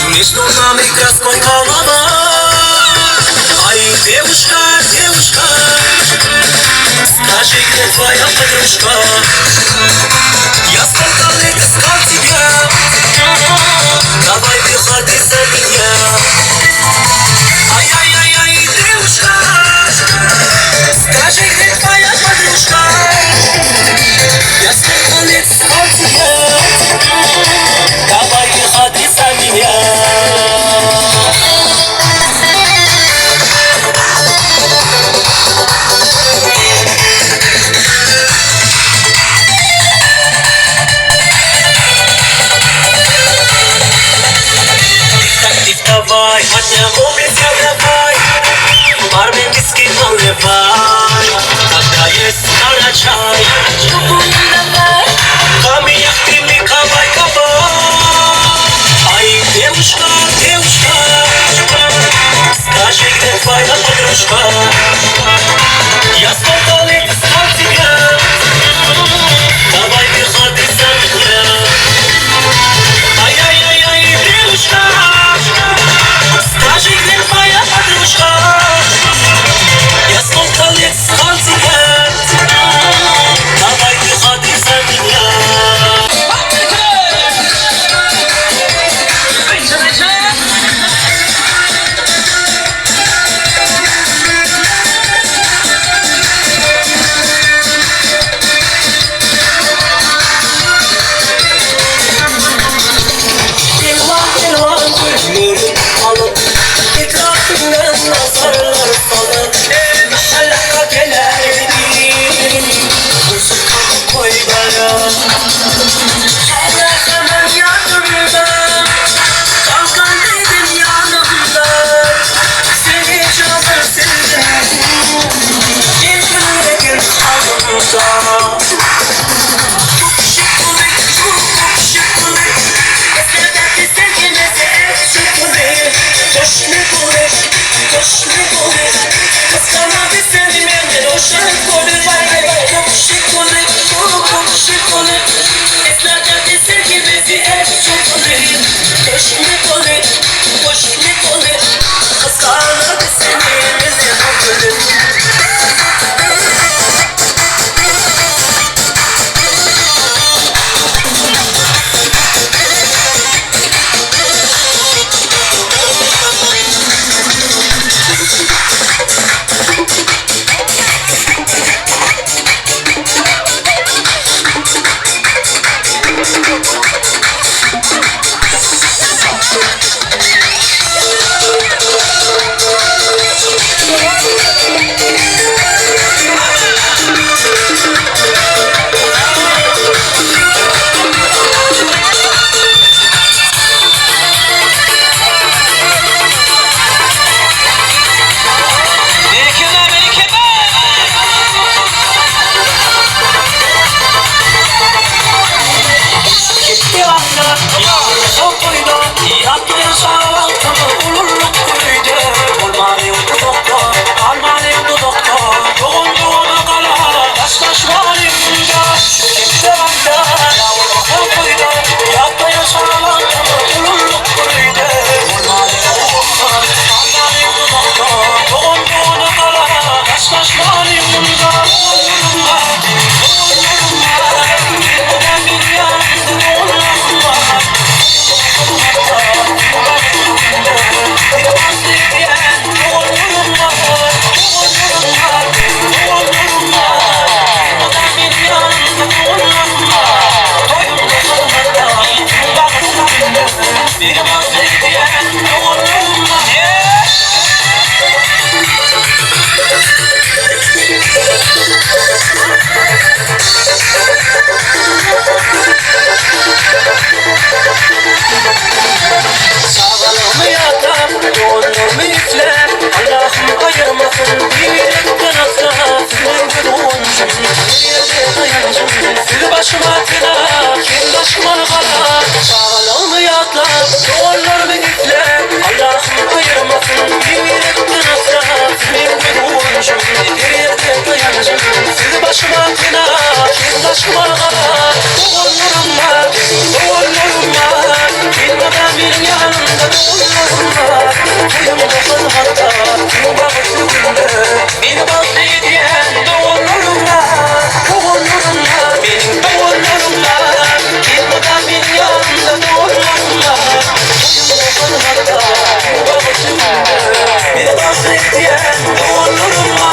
Между нами краской голова. Ай, девушка, девушка, скажи, где твоя подружка? Я столько лет искал тебя, давай выходи за меня. Ай-яй-яй-яй, девушка, скажи, где твоя подружка? Я столько лет искал тебя, давай выходи за меня. Давай, подняло меня, давай, бармен виски наливай, когда есть на чай. Давай, Камень, ты кавай, кавай. Ай, девушка, девушка, скажи, где твоя подружка? Я столько лет искал тебя, давай выходи за меня. Ай-яй-яй-яй, девушка, скажи, где твоя подружка? Я столько лет искал тебя, давай выходи за меня. başıma, doğrularım var, doğrularım var. benim yanımda doğumlarımda Kıyımda kılmakta Bağışı gülle Beni bağlı diyen doğumlarımda Doğumlarımda Benim doğumlarımda Kıyımda benim yanımda doğumlarımda Kıyımda kılmakta Bağışı gülle Beni bağlı diyen doğumlarımda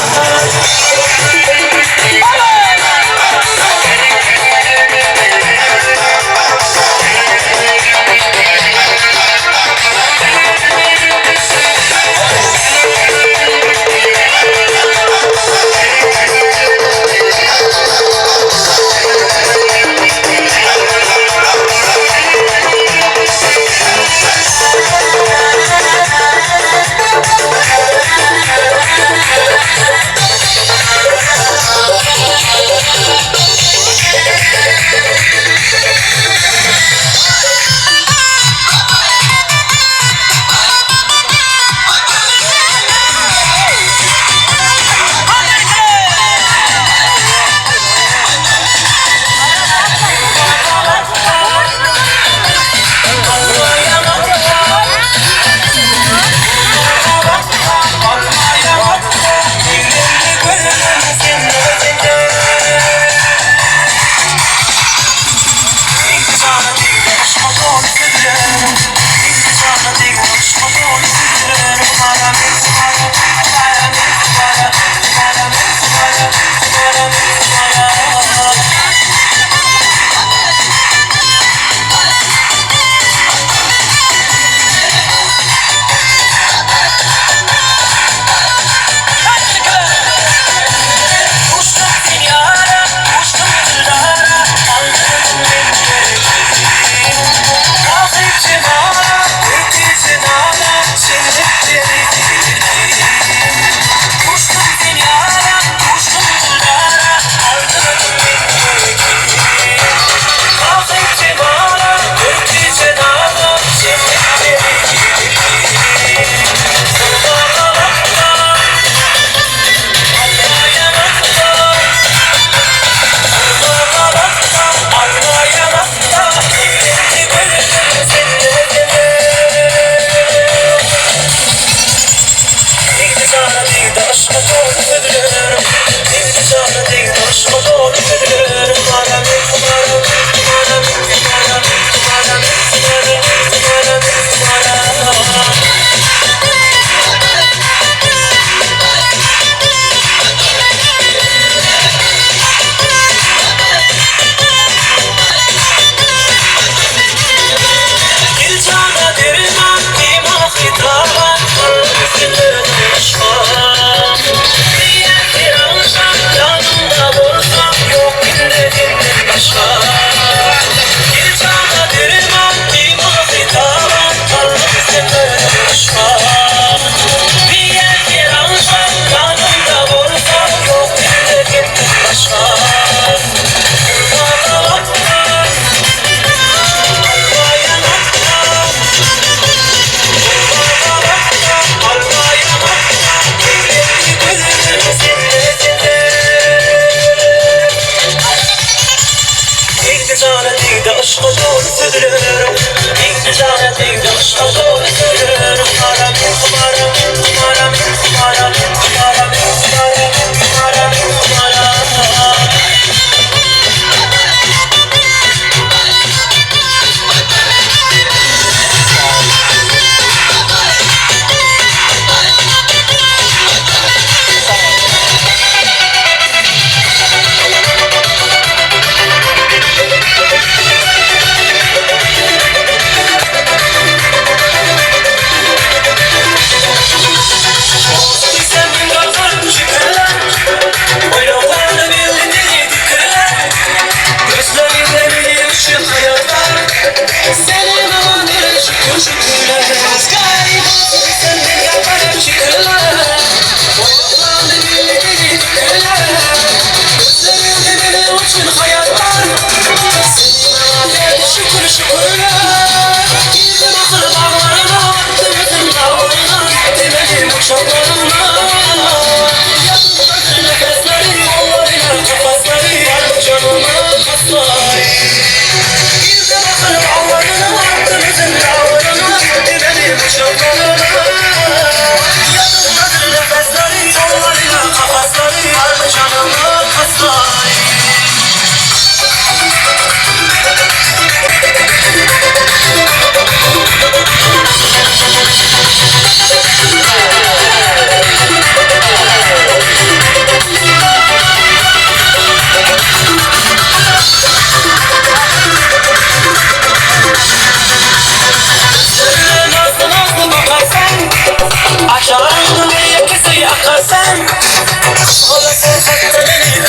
Canıma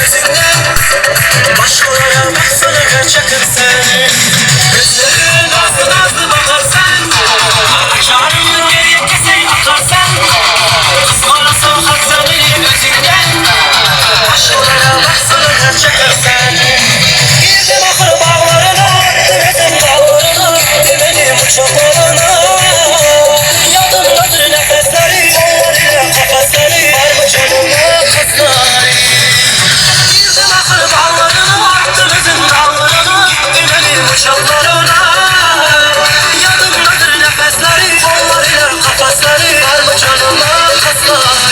gözünden başkalara baksana gerçekten gözlerin nazlı nazlı bakarsan canımın geriye kesin akarsan kıskanırsan haksa benim gözünden başkalara baksana gerçekten girdim ahır bağlarına demedim bağlarına demedim uçaklarına yadımdadır nefesleri onlarıyla kafesleri var mı canıma kızları girdim ahır bağlarına demedim bağlarına demedim uçaklarına yadımdadır nefesleri onlarıyla kafesleri var mı canıma kızları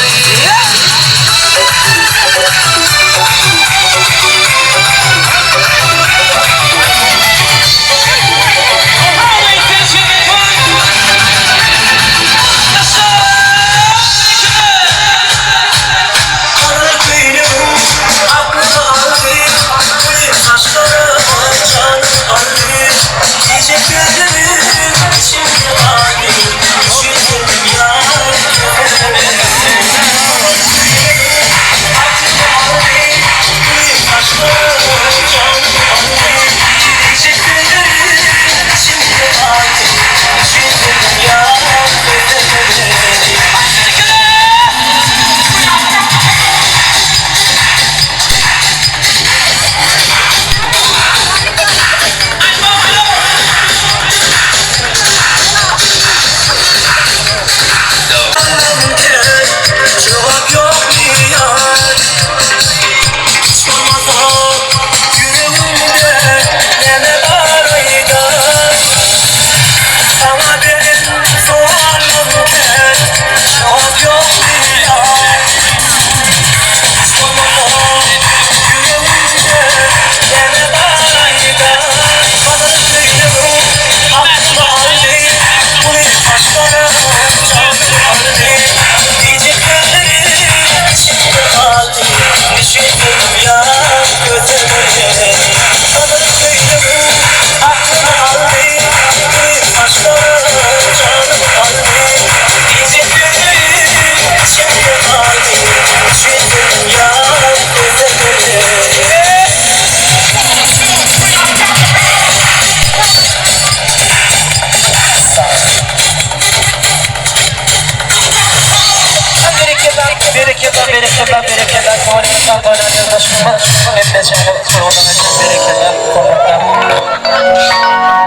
Bereketler, kolaylıklar, kolaylıklar, taşıma, memlece, sorunlar, bereketler, kolaylıklar.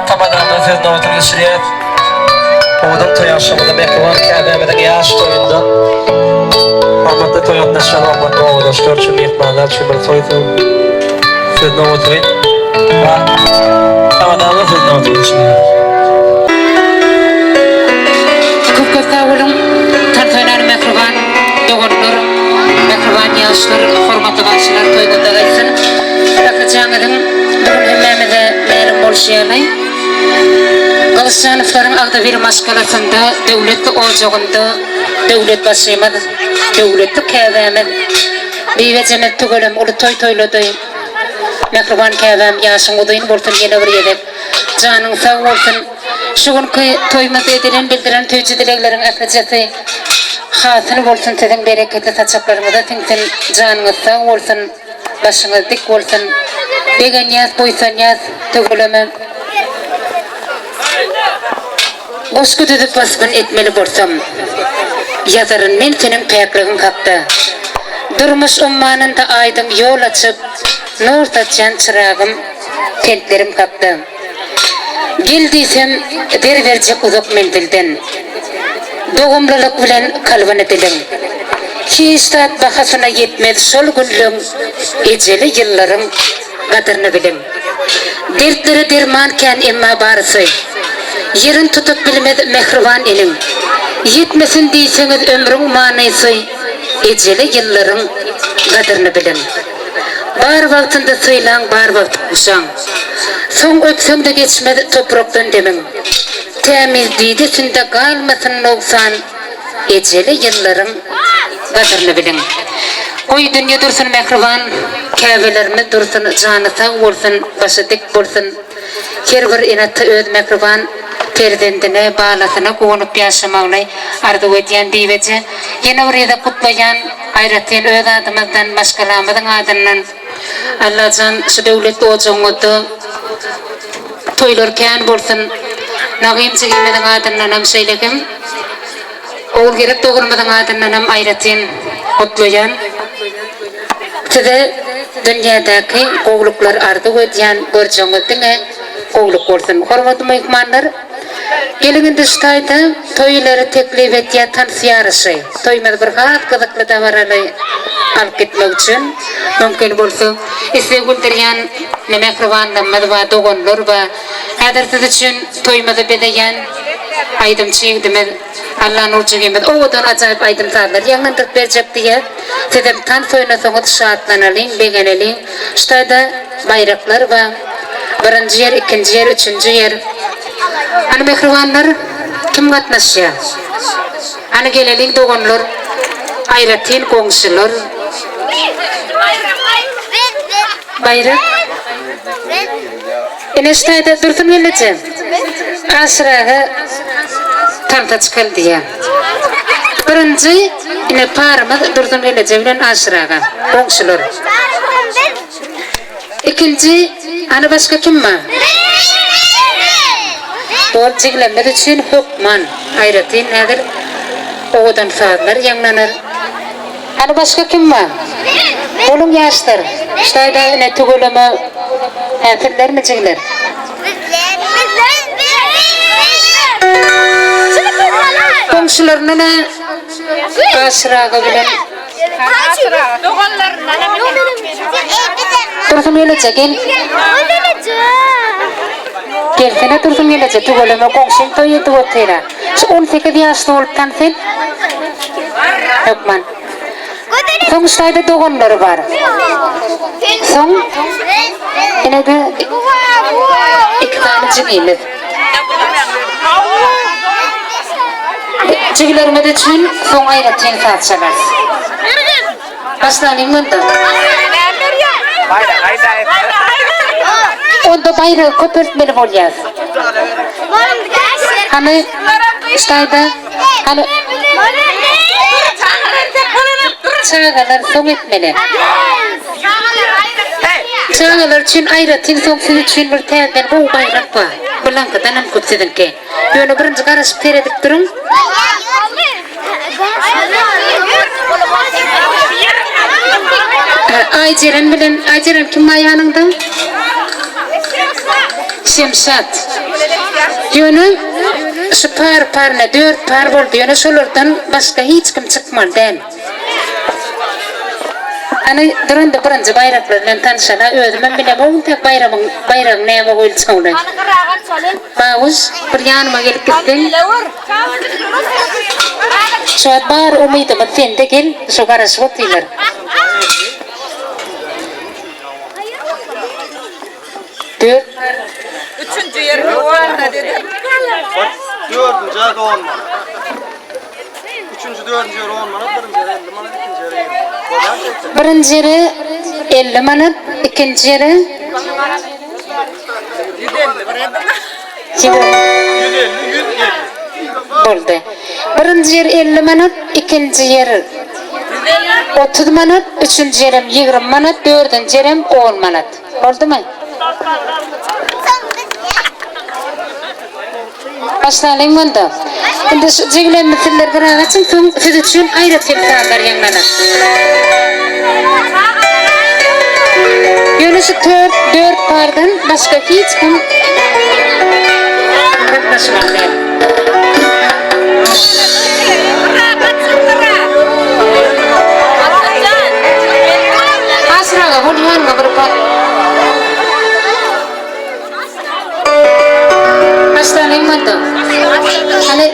Tamamen Fedna oturuşuya, oğudun toy akşamında mehriban kâbemeden yaş toyunda. Ahmet'te toy atlaşan Ahmet'te oğudaşlar, çünkü ihbarlar, çünkü toydu. Fedna oturuy. Tamamen Fedna oturuşuya. Kıpkırta olun, tartaylar mehriban, doğurlar, mehriban yaşlar, hormatlı başlar toygunda geçsin. Bakacağınızın durum hemmemede meğerim bolşayanay. Kılıçcanıfların ağda bir maskalasında, devletli olacağında, devlet başıymadı, devletli kâvemid. Bive cemet tügülüm, ulu toy toyladı. Mehriban kâvem yaşın udayın bolsun yine bir yedek. Canın sağ olsun. Şugunki toymaz edilen bildiren tüycü dileklerin akıcısı. Hasını bolsun sizin bereketli saçaklarınıza tinsin. Canınız sağ olsun. Başınız dik olsun. Degen yaz, boysan yaz, tügülümü. Boşku düdüp basbın etmeli bolsam. Yazarın men senin peyaklığın kapta. Durmuş ummanında aydım yol açıp, nur saçan çırağım, kentlerim kapta. Geldiysem dervercek uzak mendilden. Doğumluluk bilen kalbini dilim. Hiçtat bahasına yetmez sol güllüm, eceli yıllarım kadırını bilim. Dertlere dermanken emma barısı, yerin tutup bilmez mehriban elim. Yetmesin diyseniz ömrün manaysı, eceli yıllarım kadırını bilim. Bar vaktinde sıylan, bar vakti kuşan. Son öpsem de geçmedi topraktan demim. Temiz didesinde kalmasın noksan, eceli yıllarım kadırını bilin. Oy dünya dursun mehriban, kâvelerimiz dursun, canı sağ olsun, başı dik bolsun. Her bir inatta öz mehriban, perdendine, bağlasına konup yaşamağına arzu ediyen diveci. Yine oraya da kutlayan, ayrıca öz adımızdan, başkalarımızın adından Allah'tan şu devlet oğuzungudu toylarken bolsun nağim çekilmeden adınlanam söylekim oğul gerek doğurmadan adınlanam ayratin otlayan tide dünyadaki qoğluklar ardı ödyan göreceğimizde qoğluk olsun hormatlı mehmanlar gelin dıştayda toyları teklif ettiği tansiyarısı toymada bir hat kızıklı davaralı alıp gitmek için mümkün bolsa ise güldürüyen neme kırvanlanmadı ve doğunlar ve adırtız için toymada bedeyen aydım çiğdimiz Allah'ın uçuğumuz oğudan acayip aydım sağlar yanındık verecek diye sizin tan soyuna soğut şahatlanalım beğenelim şurada bayraklar ve birinci yer, ikinci yer, üçüncü yer hani mehrivanlar kim katnaşıyor? Hani gelelim doğunlar ayratin komşular bayrak enişteyde dursun geleceğim asrağı tanta çıkıl diye birinci yine paramız dursun geleceğim bilen asrağı komşular ikinci hani başka kim var? Doğru çekilenler için hükman ayratin nedir? Oğudan sağlar yanlanır hani başka kim var? Oğlum yaşlar işte ne tugulama hafifler mi çekilir? Komşularına ne? Asrağı bilen Dursun gelecek gel Gelsene dursun gelecek tugulama komşun toyu tugutera 18 yaşta olduktan sen hükman Son ustayda doğanları var. Son yine de iki tane cigimiz. Cigilerime de için son ayratin satsalar. Başlanayım mı da? Onda bayrağı köpürtmeli olacağız. Hani ustayda hani Çağalar son etmeli. Çağalar için ayratin son sizin için bir tezden bu bayrak var. Bulanka'dan hem kutsidin ki. Yolu birinci karışıp teredik durun. Ayceren bilen, Ayceren kim ayağınında? Şemşat. Yolu şu parına 4 par oldu. Yolu şolurdan başka hiç kim çıkmadı. Hani durunda birinci bayraklarla tanışana özümün bile bu tek bayrağın neye koyul çoğunu. Bağız bir yanıma gelip gittin. Şu an bağır umidimi sen de gel, şu karşı otuyorlar. Dört. Üçüncü yer doğan dedi. Dördüncü yer doğan bana. Üçüncü, dördüncü yer doğan bana, birinci yer 50 manat, ikinci yer 50 manat. Birinci yeri 50 manat, ikinci yeri 150 oldu. Birinci yer 50 manat, ikinci yer 30 manat, üçüncü yerim 20 manat, dördüncü yerim 10 manat. Oldu mu? Başlayalım mı da? Şimdi şu cigilen meseleler beraber açın, siz için ayrı timsahlar yanlarına. Yönüsü 4 pardan başka hiç kim yaklaşmadı. Asraga buluyan mı bir par? Başlayalım mı da? Hani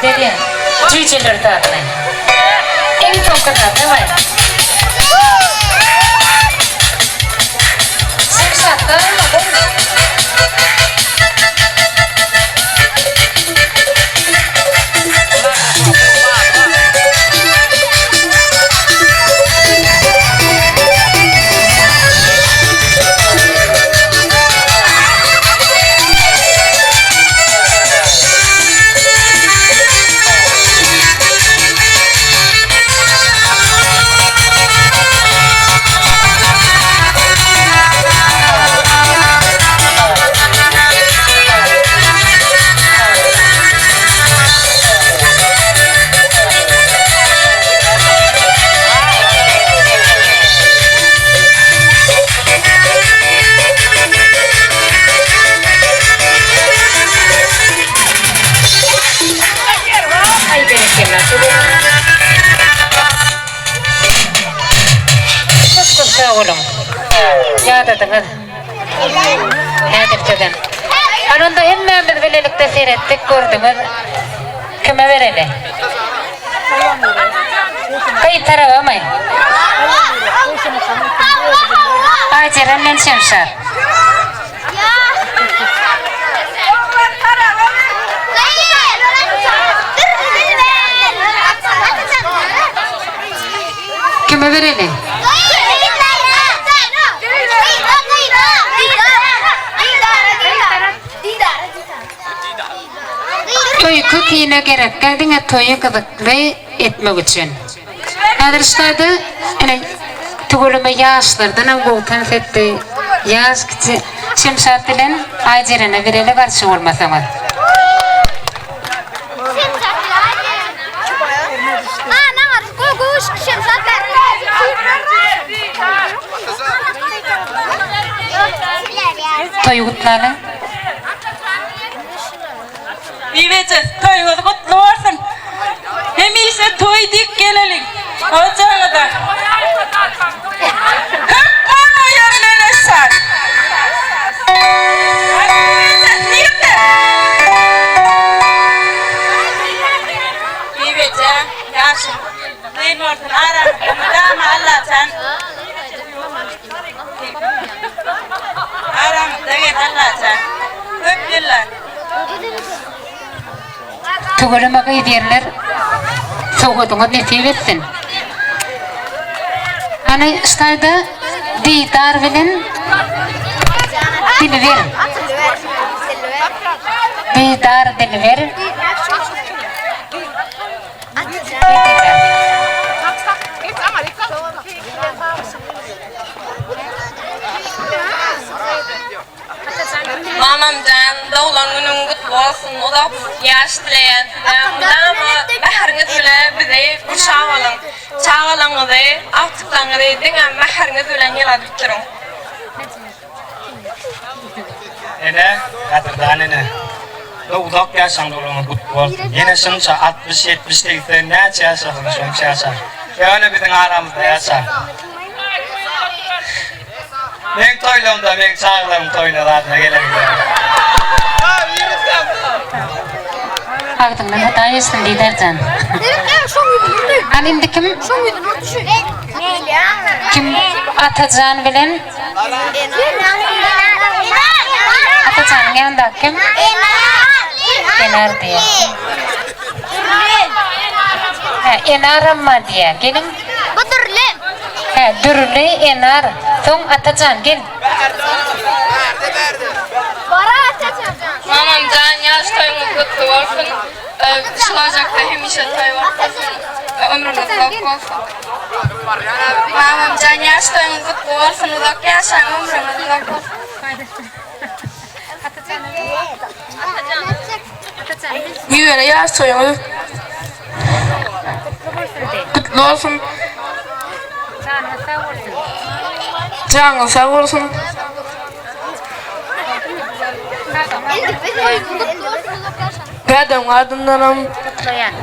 Dedi. Cüceler tatlı. En çok tatlı var. Sımsakta mı? Oğlum. Ya da dıngız. Nedir dedin? Anında hemmemiz birlikte seyrettik, gördünüz. Kime verelim? Kayıt tarafa mı? Ayceren'le Şemşar. Kime verelim? Toyku kiyine gerek geldiğine toyu kıvıklı etmek için. Adırışlarda tuguluma yaşlardan boğutan setti. Yaş kıçı Şemşat dilen Ayceren'e vereli karşı olmasanız. Toyu kutlalı. Bivece toyunuz kutlu olsun. Hem ise toy dik gelelim. Ocağı da. Hep onu yerleneşer. Bivece yaşım. Neyin ortun aram. Dama Allah sen. Aram degen Allah sen. Hep yıllar. Tuguluma kıydirler. Soğuduğunu nesip etsin. Hani işte didar bilen dili verin. Didar dili verin. Mamamdan dağlan günün kutlu olsun, o da yaş dileyen. Dama mahrınız bile bize kuşağalın. Çağalınızı, artıklarınızı dine mahrınız bile yeladık durun. Ene, kadırdan ene. Uzak yaşan dolunu kutlu olsun. Yine şunca 60-70'likte ne yaşasın şunca yaşar. Öyle bizim aramızda yaşar. Men toylumda, men çağlarım toynalarına gelelim. Ağzından hata yesin Didarcan. Annemde kim Atacan bilen? Atacan'ın yanında kim? Enar diye. Enar mı diye. Gelin. Dürlü Enar. Son Atacan gel. Mamamdan yaş toyunuz kutlu olsun. Şılacakta hemişe toy vaktasın. Ömrünüz uzak olsun. Mamamdan yaş toyunuz kutlu olsun. Uzak yaşayın, ömrünüz uzak olsun. Yüvele yaş toyunuz kutlu olsun. Canı sağ olsun. Kadın kadınlarım kutlayan.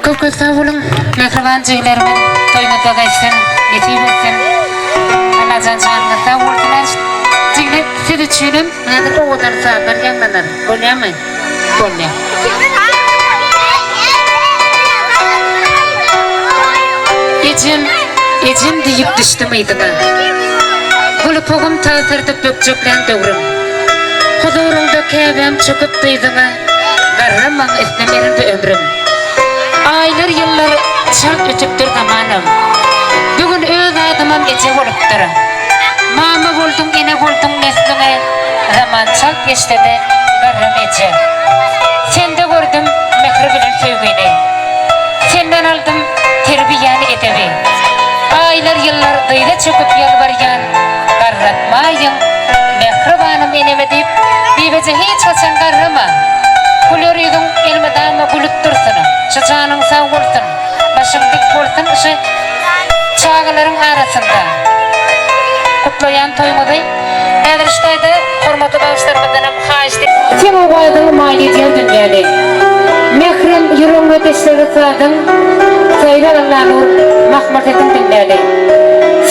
Çok sağ olun. Mehribancılarımın toyunuza geçsin, geçip etsin. Allah can canına sağ olsunlar. Siz düşünün, nedir o kadar saatler yanlanır. Oluyor mu? Oluyor. Ecim deyip düştüm iydina. Bulu pogum tasırtıp bökçöklen dövrüm. Huzurunda kevem çöküp duyduna. Garramam esnemerin de ömrüm. Aylar yıllar çarp ötüptür zamanım. Bugün öz adımım ece oluptur. Mama buldum, ene buldum neslime. Zaman çarp geçti de garram ece. Sende gördüm mehri bilen sevgini. Senden aldım terbiyeni edebi. Aylar yıllar dıyda çöküp yalvaryan. Garratmayın, mehribanım eneme deyip dibece hiç kaçan garrama. Kulur yudun elmadama bulup dursun. Çaçanın sağ olsun, başın dik olsun. Şu çağların arasında. Kutlayan toymaday. Ediriştayda hormatı bağışlarmadan haiştik. Sen o baydığın maliyetiyen dünyali. Mehrim yürün öteşleri sağdın. Sayılar Allah'ın mahmurtetin dünyali.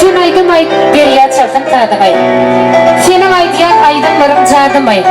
Sen aydım ay geriye çalsın sağdım ay. Senin aydıyan aydınlarım çağdım ay.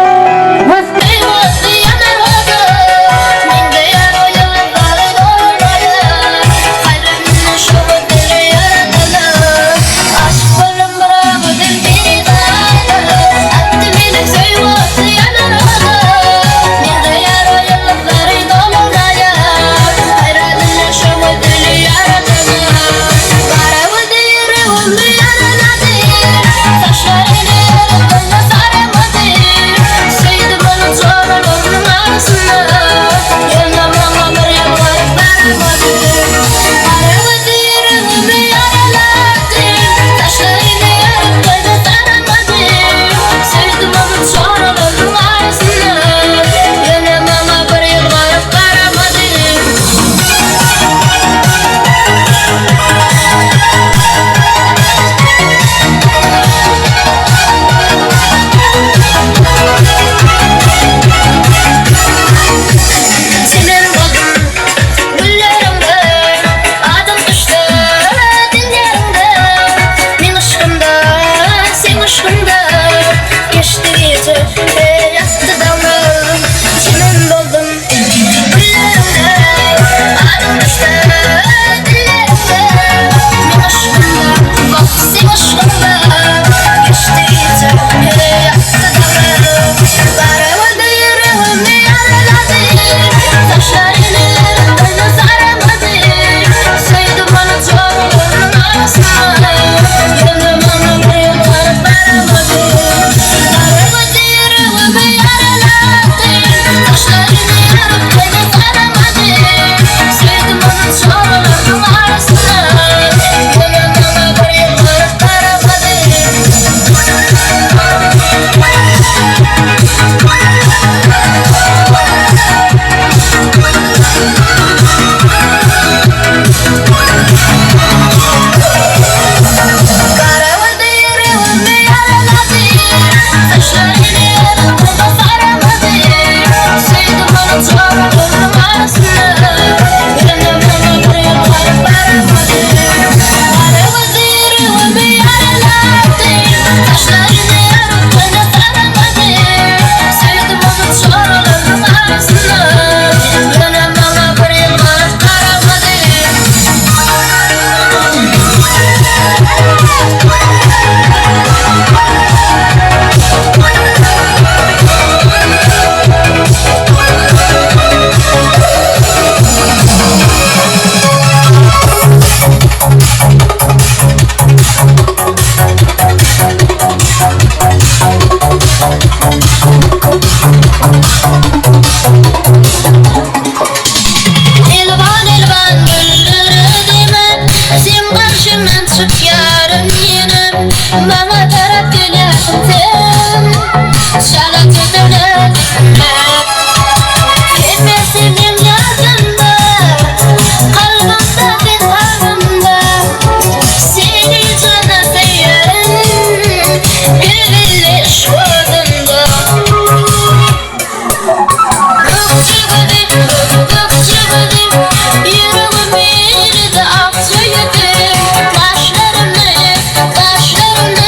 Taşlarını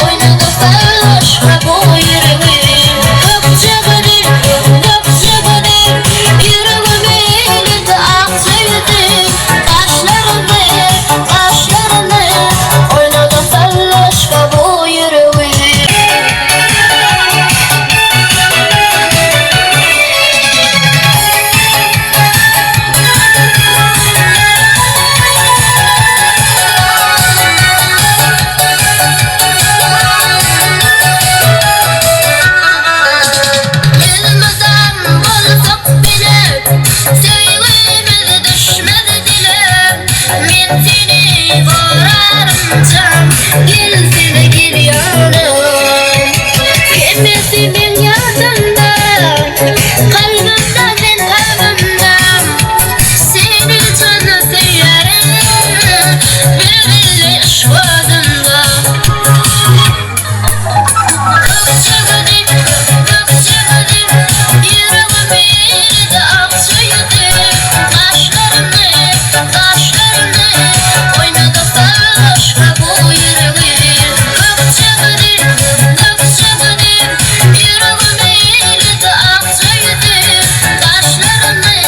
oynadı felloş başka bu yüreğim Öpçebedir, öpçebedir Yüreğimi elinde aksaydı Kaşlarını, kaşlarını Oynadım başka bu yüreğim Bilmeden bulsak bile Sevgimiz düşmedi dile Min seni vararımcan Gelsene gir yanım Kimisimin yardımda Kalbimden ben kalbimden Seni canı severim Birbirle aşk adında Öpçebedir, öpçebedir Yüreğimi elinde aksaydı Kaşlarını, kaşlarını Oynadı başka bu yüreğim Öpçebedir, öpçebedir Yüreğimi elinde aksaydı Kaşlarını,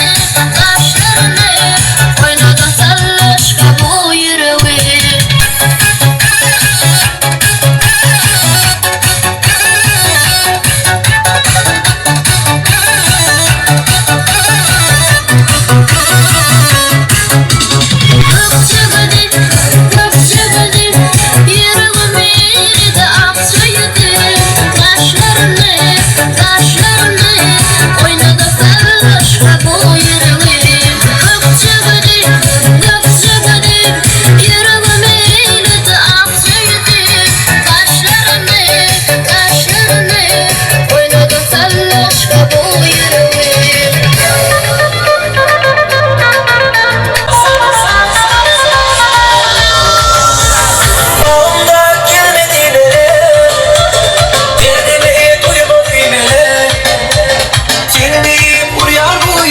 kaşlarını Oynadı başka bu yüreğim Öpçebedir, öpçebedir Yüreğimi elinde aksaydı Kaşlarını, kaşlarını Oynadı başka bu yüreğim Öpçebedir, öpçebedir Yüreğimi elinde aksaydı Kaşlarını, kaşlarını Oynadı başka bu yüreğim Onlar gelmediler, derdimi duymadılar. Seni uyar bu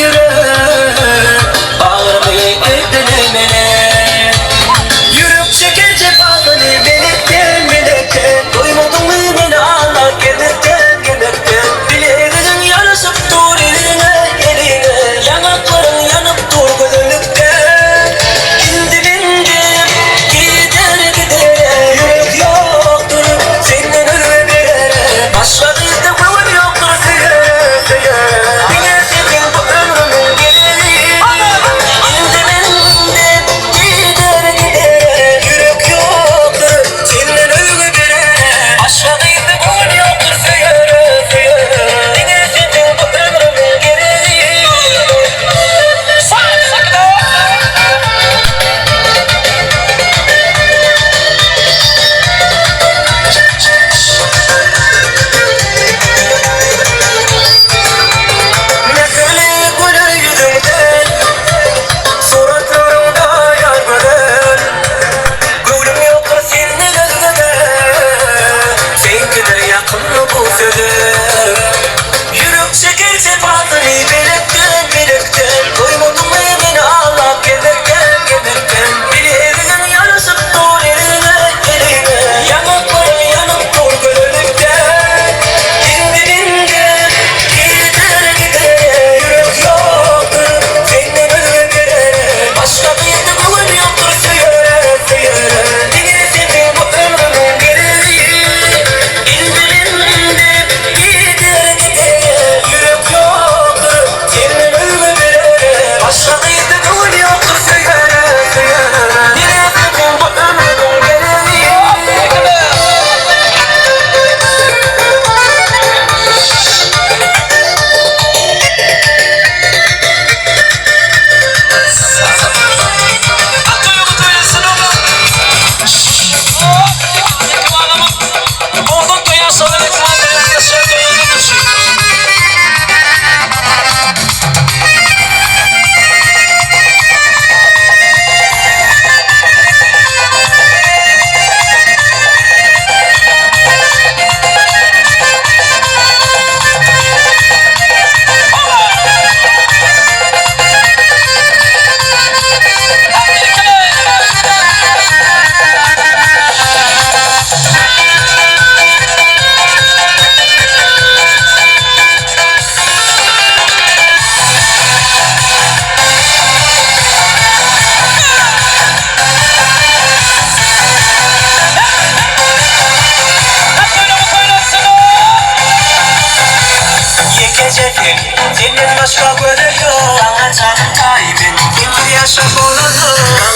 Senden başka gören yok. Sana canım kaybın. Kimdir yaşap olanı.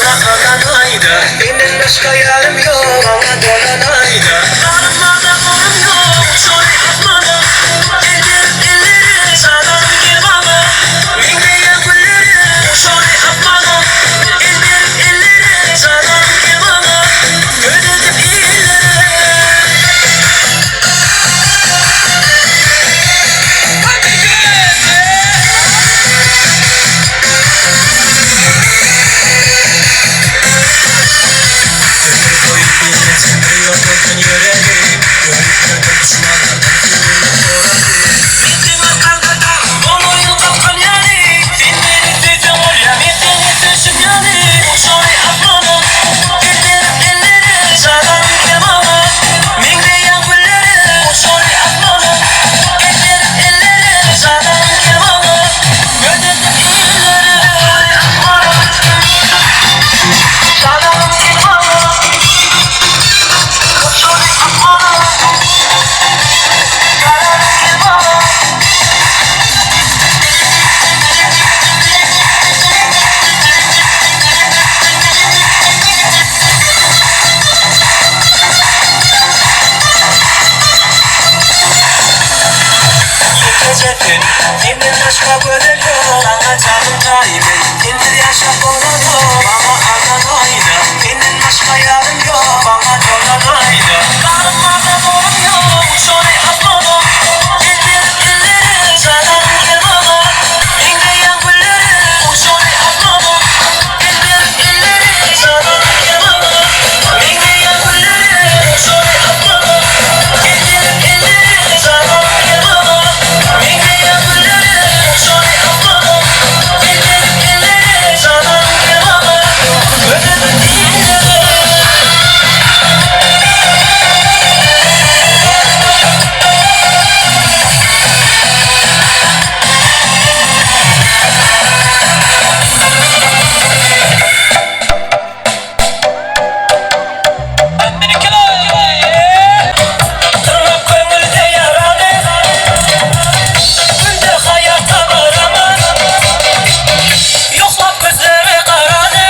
Bana ananaydı. Senden başka yarım yok. Bana dolanaydı. Darılmadan oğlum yok. Şöyle atmadan. Ellerim sağdan girmama. Minneyen güllerim. Şöyle atmadan. Ellerim sağdan girmama. Ödedim illerim. Kimdir başka gören yok. Sana canım kaybın. Kimdir yaşap olanı. Bana ananaydı. Senden başka yarım yok. Bana dolanaydı. Darılmadan oğlum yok. Şöyle atmadan. Ellerim sağdan girmama. Minneyen güllerim. Şöyle atmadan. Ellerim sağdan girmama. Minneyen güllerim. Şöyle atmadan. Ellerim sağdan girmama. Minneyen güllerim. Şöyle atmadan. Ellerim sağdan girmama. Ödedim illerim. Tırnak gönülde yaralı. Gündür hayata varamaz. Yoklap gözleri karalı.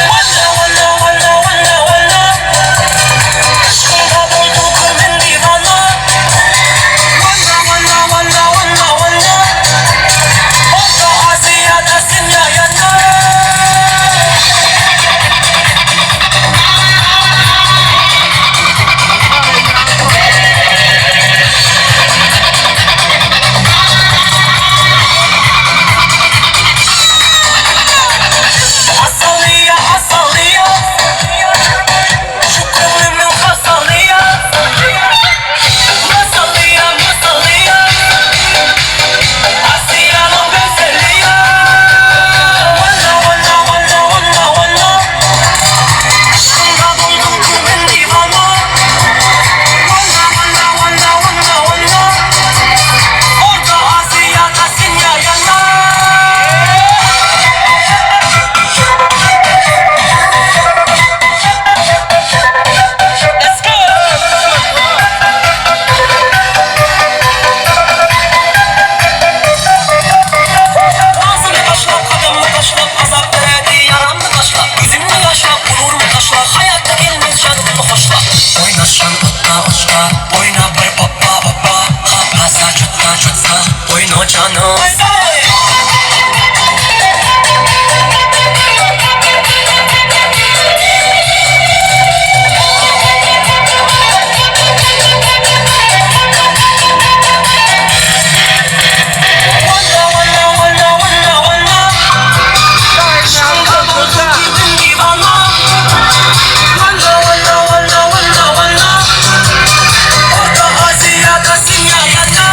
Valla valla valla valla valla. Aşkınla doldum ben divana. Valla valla valla valla valla. Orta Asya'dasın ya yana. Asallıya asallıya. Şu gönlümün kasallıya. Masallıya masallıya. Asya'nın güzelliği. Valla valla valla valla valla. Aşkınla doldum ben divana. Valla valla valla valla valla. Orta Asya'dasın ya yana. Let's go. Ağzını taşla, kadınlı taşla, azap verdi yaramı taşla. Yüzümü yaşla, gururumu taşla, hayatta gelmez canımı hoşla. Oynaşan atla uçla, oyna bir baba baba. Hapasa çutla çutsa, oyna canım. Valla valla valla valla valla. Aşkınla doldum ben divana. Valla valla valla valla valla. Orta Asya'dasın ya yana.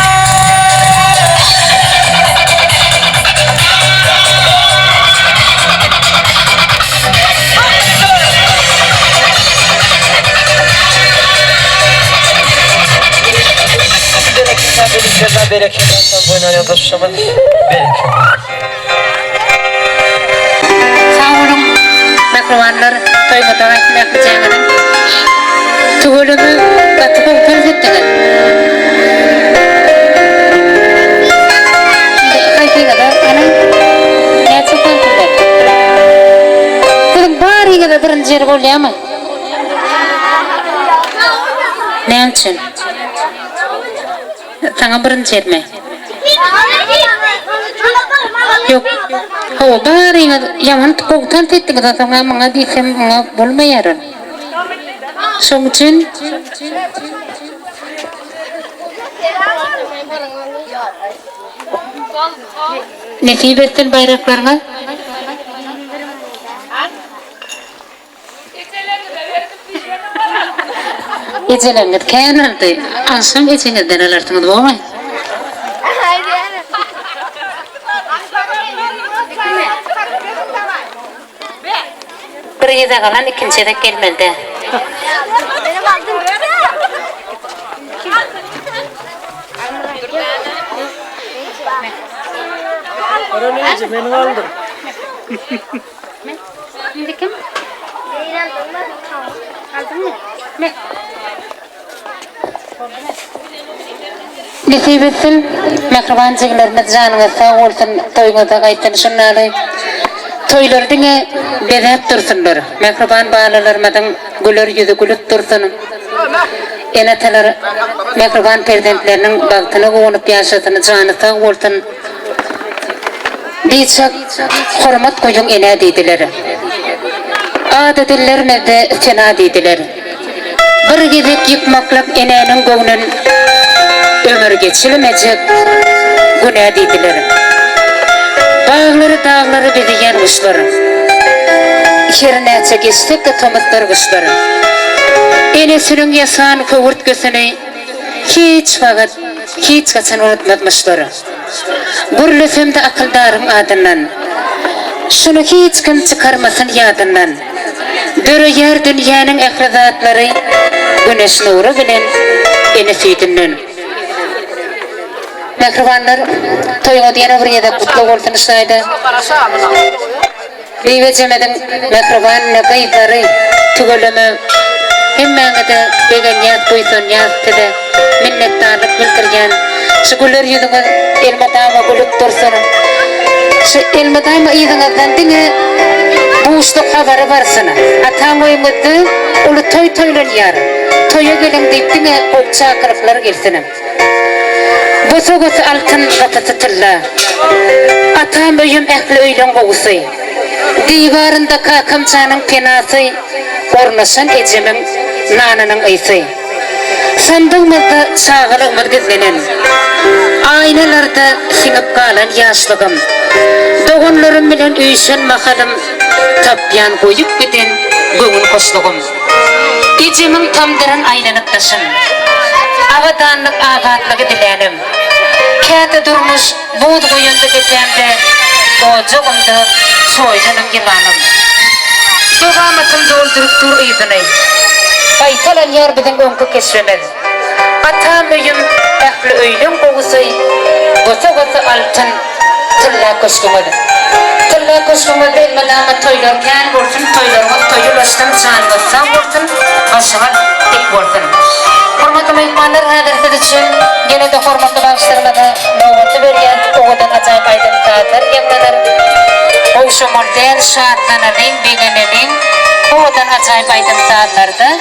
Bereketler bereketler oynanıyor dostlarımın. Bereket. Sağ olun. Makromanlar toyma tavak yapacağını. Tuğulumu batıp otur gittiler. bolýarmy? Ne üçün? Sana birinci etme. Yok. O bari yaman koktan tettik da sana bana diysem bana bolmayarın. Şoň üçün Nefi bettin bayraklarına? İçelenget kenardı. Ansam içengetten alartımız bolmay. Bir yeda kalan ikinci de gelmedi. Öğrenci beni aldım. Şimdi kim? Aldın mı? Ne? Nesibetin mekrabancılarına canına sağ olsun toyunuza kayıtını şunları toylar dine bedep dursunlar. Mekraban bağlılarmadan gülür yüzü gülüp dursun. Enatalar mekraban prezidentlerinin baktığını konup yaşasını canı sağ olsun. Diyecek hormat koyun ene dediler. Adetlerine de fena dediler. Bir gidip yıkmaklap enenin göğünün ömür geçilemeyecek günah dediler. Bağları dağları bidiyen kuşlar. Kirine çekiştik de tomutlar kuşlar. Enesinin yasan kıvırt gözünü hiç vakit, hiç kaçan unutmamışlar. Gürlüsümde akıldarım adından. Şunu hiç kim çıkarmasın yadından. Dörü yer dünyanın ehrizatları güneş nuru bilen eni süydünden. Mehribanlar toyuna diyene bir yada kutlu olsun istaydı. Beyve cemedin mehriban kayıpları tügülümü hemen de began yaz koysun yaz dedi minnettarlık bildirgen. Şu güller yüzüne elmadama gülüp dursun. Şu elmadama yüzüne dine buğuşluk haberi varsana. Atam oymuddu ulu toylan yar. Toya gelin deyip dine okça kırıkları gelsin. Bosu altın katısı tilla. Atam öyüm ehli öylün koğusu. Divarında kakımcanın penası. Ornaşan ecemin nanının ayısı. Sandığımızda çağırığımız gizlenen. Aynalarda sinip kalan yaşlığım. Doğunlarım bilen üyüşen makalım. Tapyan koyup giden göğün koşluğum. Ecemin tamdıran aylanıp taşım. Avadanlık ağatlığı dilenim. Kâte durmuş buğd koyundu betemde. Doğucuğumda soylanım yılanım. Doğamatım doldurup dur ıydını. Baytalan yer bizim önkü kesremez. Atam öyüm ehli öylüm koğusu. Gosa altın tılla koşkumadı. Tılla koşkumadı elmadama toylarken vursun toylarımız toyulaştım canımızdan vursun. Başıma tek vursun. Hormatlı mehmanlar hadirsiz için gene de hormatlı bağışlarımada nöbeti veriyen oğudan acayip aydın tadır yemlenir. Oğuşu modern şartlanalım, beğenelim. Oğudan acayip aydın tadılarda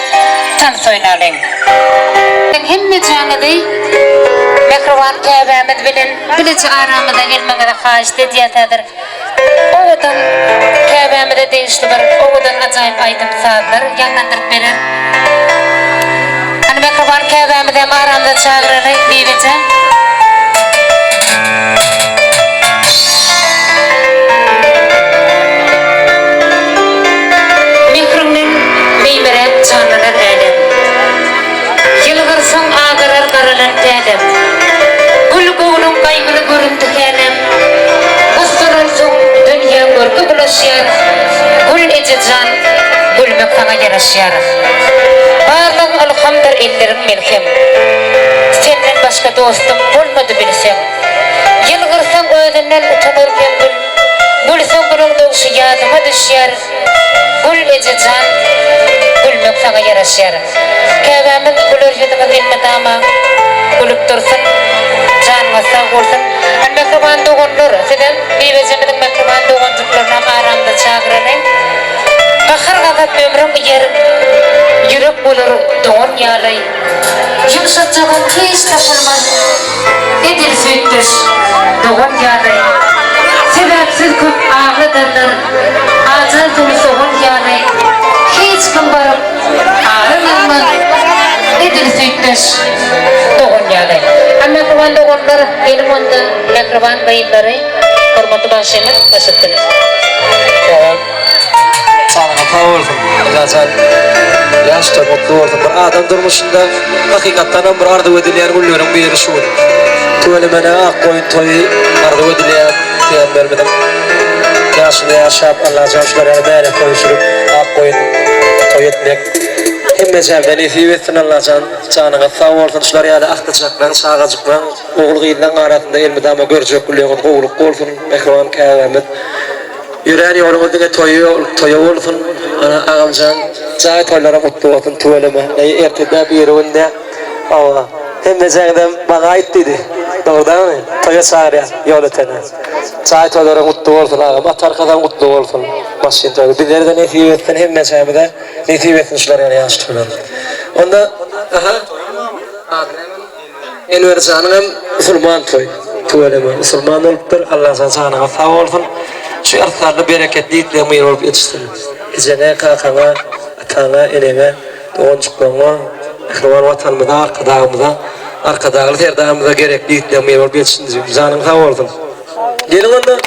tan soynalım. Hem canı değil, mikrovan kâbemet bilin, bilici aramıda gelmeye de haşte diyetadır. Oğudan kâbemede değişti bir, oğudan acayip aydın tadılar, yanlandırıp verir. Mikrovan kâbemede aramda çağırarak biybice. Canlılar eylem. Yılgırsın ağırar karalan eylem. Gül kuğunun kaygılı görüntü eylem. Kıstırırsın dünya görgü bulaşıyor. Gül ece can, gülmek sana yanaşıyor. Bağlan alhamdır ellerin melkem. Senden başka dostum olmadı bilsem. Yılgırsın öğünden utanırken gül. Gülsün bunun doğusu yadıma düşüyor. Gül ece can, gülmek sana yaraşır. Kâbemin gülür yüzümüz elmadama gülüp dursun. Canıma sağ olsun. Mekruban doğunlar. Sizin beyvecemizin mekruban doğuncuklarına aramda çağıralım. Bahar gadat ömrüm yer yürek bolur doğun yalay. Yumşatacağım hiç taşınmaz. Edil sütmüş doğun yalay. Sebepsiz köp ağrıdırlar. Acil dolu soğun yalay. Hiç kim barıp ağrınırmaz. Edil sütmüş doğun yalay. Mekraban doğunlar elim onda mekraban bayılları. Hormatı başlayalım, başlattınız. Sana sağ olsun. Zaten yaşta mutlu oldum. Bir adam durmuşunda hakikaten bir ardı ödüleyen güllerin bir yeri şu. Tuvalemene ak koyun toyu ardı ödüleyen peygamberimiz. Yaşında yaşap Allah canşlar yani böyle koyuşurup ak koyun toy etmek. Hem mezhebden ifiyetsin Allah canına sağ olsun. Şunlar yani aktacaklar, sağacaklar. Oğul gıyılan arasında elmide ama görecek güllerin oğluk olsun. Mekran kâvemet. Yüreğin yolunu dine toyu olsun, ağamcan, cahit toylara mutlu olsun, tuvalama. Ertede bir yerinde, Allah. Hem mezardan bana ait dedi, doğrudan mı? Toya çağırıyor, yol ötene. Cahit toylara mutlu olsun ağam, atar kadar mutlu olsun. Başlayın toyu. Bizleri de nesip etsin, hem mezarımda nesip etsin şunlar yani yaşlılar. Onda, Enver Can'ın Müslüman toy, tuvalama. Müslüman olup Allah sana sağ olsun. Şu yarıklarla bereketli itlemeyi olup yetiştirin. İzene, kakana, atana, enene, doğuncuklarına, ekran vatanımıza, arkadağımıza, terdağımıza gerekli itlemeyi olup yetiştirin. Canım sağ olsun. Gelin onda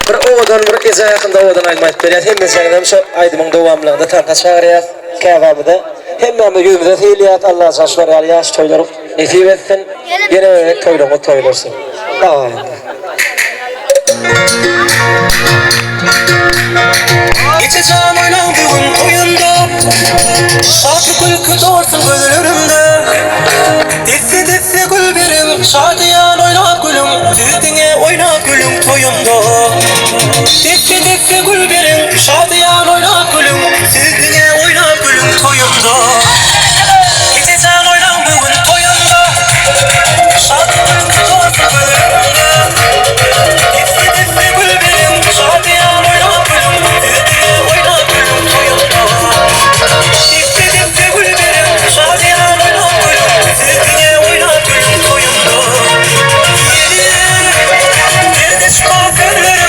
bir oğudan, bir eze yakında oğudan aymayıp veriyat. Hem mesela şu aydımın doğamlığında tarta çağırıyat, kâvamıda. Hem de yüzümüze fiiliyat, Allah'a saçlar al yaş toylarım. Nesip etsin, yine öyle toylumu toylarsın. Tamam. Geçeceğim oynandığım oyunda şarkı kılkı doğursun gözlerimde. Defse defse gül berim şadiyan oynat gülüm. Düzdüğe oynat gülüm toyunda. Defse defse gül berim şadiyan oynat gülüm. Düzdüğe oynat gülüm toyunda. Geçeceğim oynandığım oyunda şarkı kılkı doğursun gözlerimde. Defse defse gül berim şadiyan oynat gülüm. Düzdüğe oynat gülüm toyunda. Defse defse gül berim şadiyan oynat gülüm. Düzdüğe oynat gülüm toyunda. Nerede şu kahveleri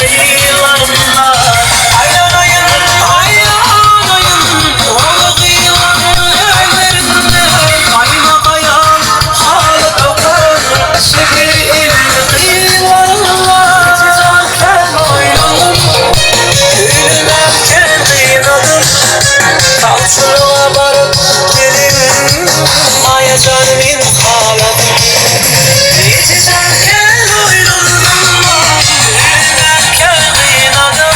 kıyılarında Aylanayım, aylanayım Ulu kıyıların ellerinde Ayna kayan halı tokan Şehir ilin kıyılarında Çizarken oynanır Gülmerken kıyınadır Kalsılığa varıp gelin Maya canımın ağladım Geçişerken oynandım Gülmerken kıyınadır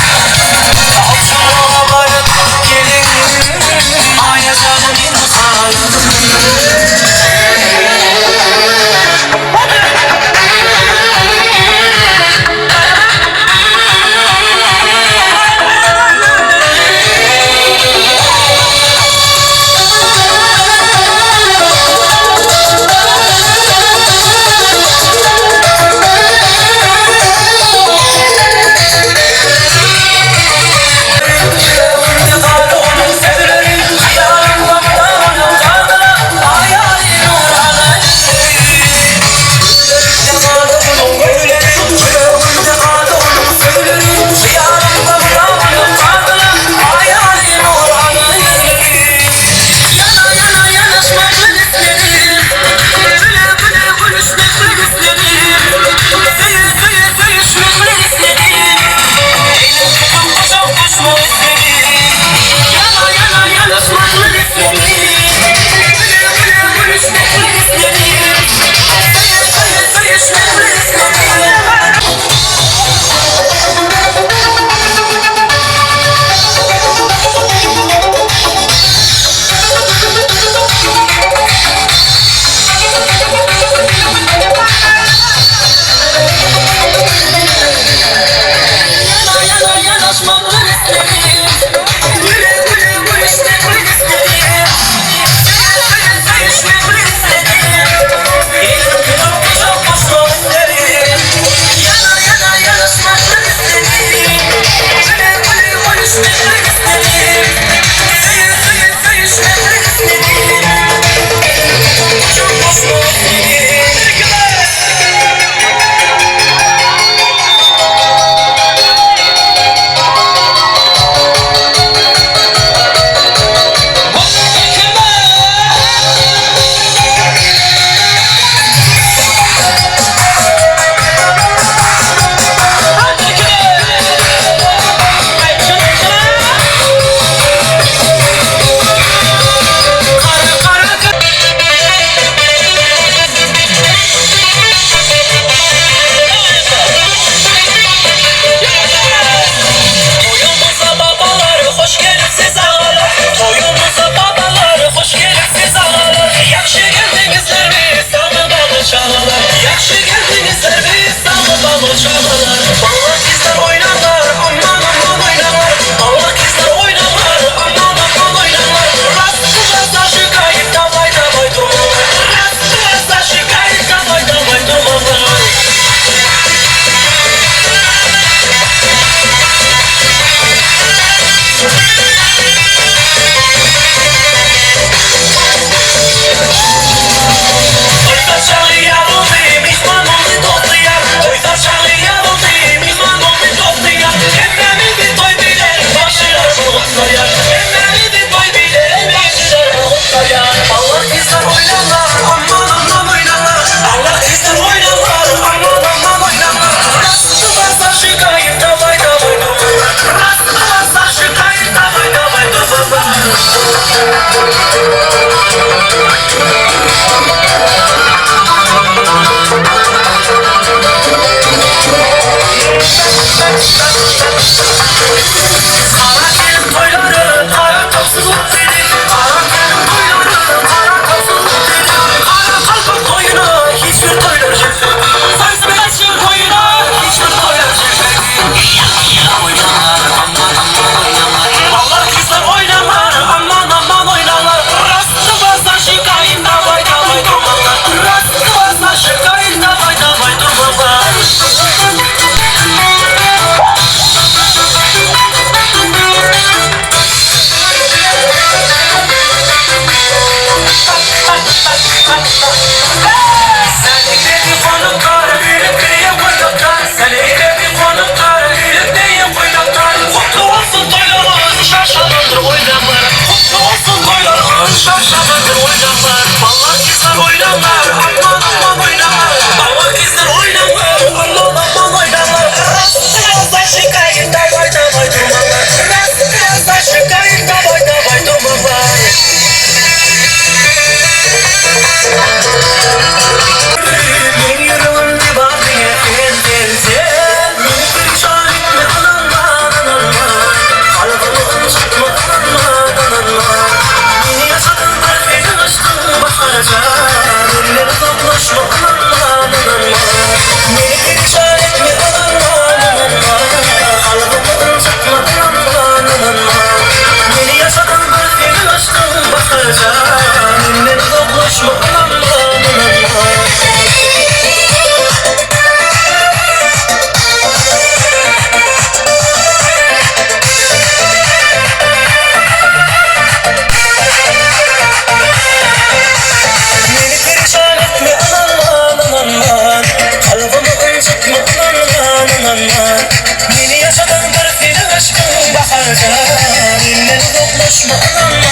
Beni koklaşma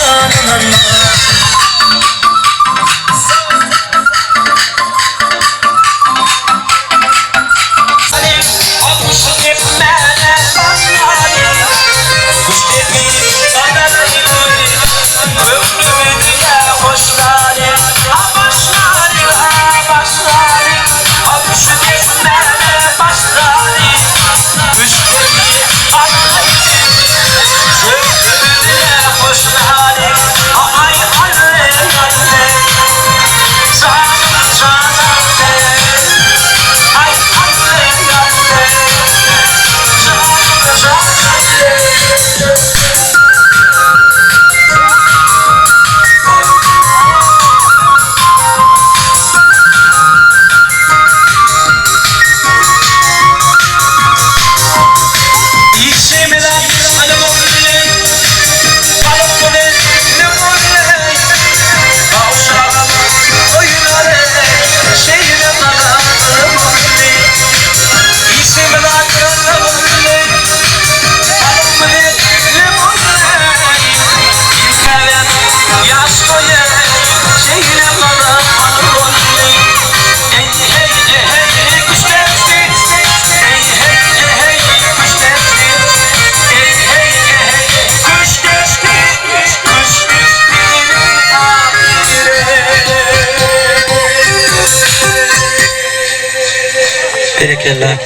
aman aman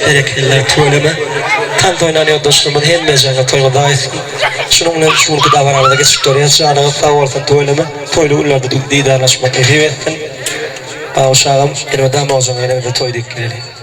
Berekeller toylama. Tant oynanıyor dostlarımın hem mezarına toyma dair. Şununla şunu kadar var arada geçip oraya çağırıp sağ ortadan toylama. Toylu uğurlarda didarlaşmak. Evet. Uşağım, elime dama o zaman elime de toy dik gelelim.